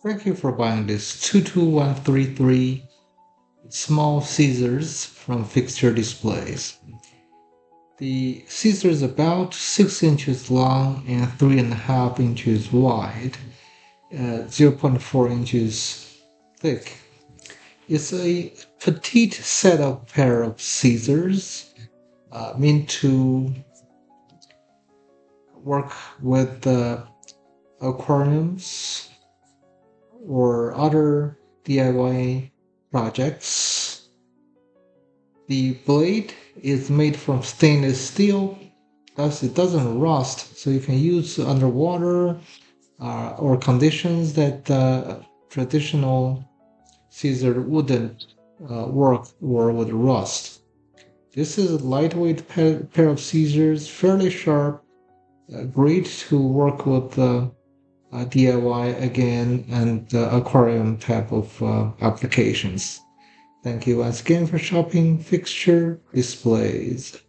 Thank you for buying this 22133 small scissors from Fixture Displays. The scissor is about 6 inches long and 3.5 inches wide, 0.4 inches thick. It's a petite setup pair of scissors meant to work with aquariums or other DIY projects. The blade is made from stainless steel, thus it doesn't rust, so you can use underwater or conditions that traditional scissor wouldn't work or would rust. This is a lightweight pair of scissors, fairly sharp, great to work with DIY again and aquarium type of applications. Thank you once again for shopping Fixture Displays.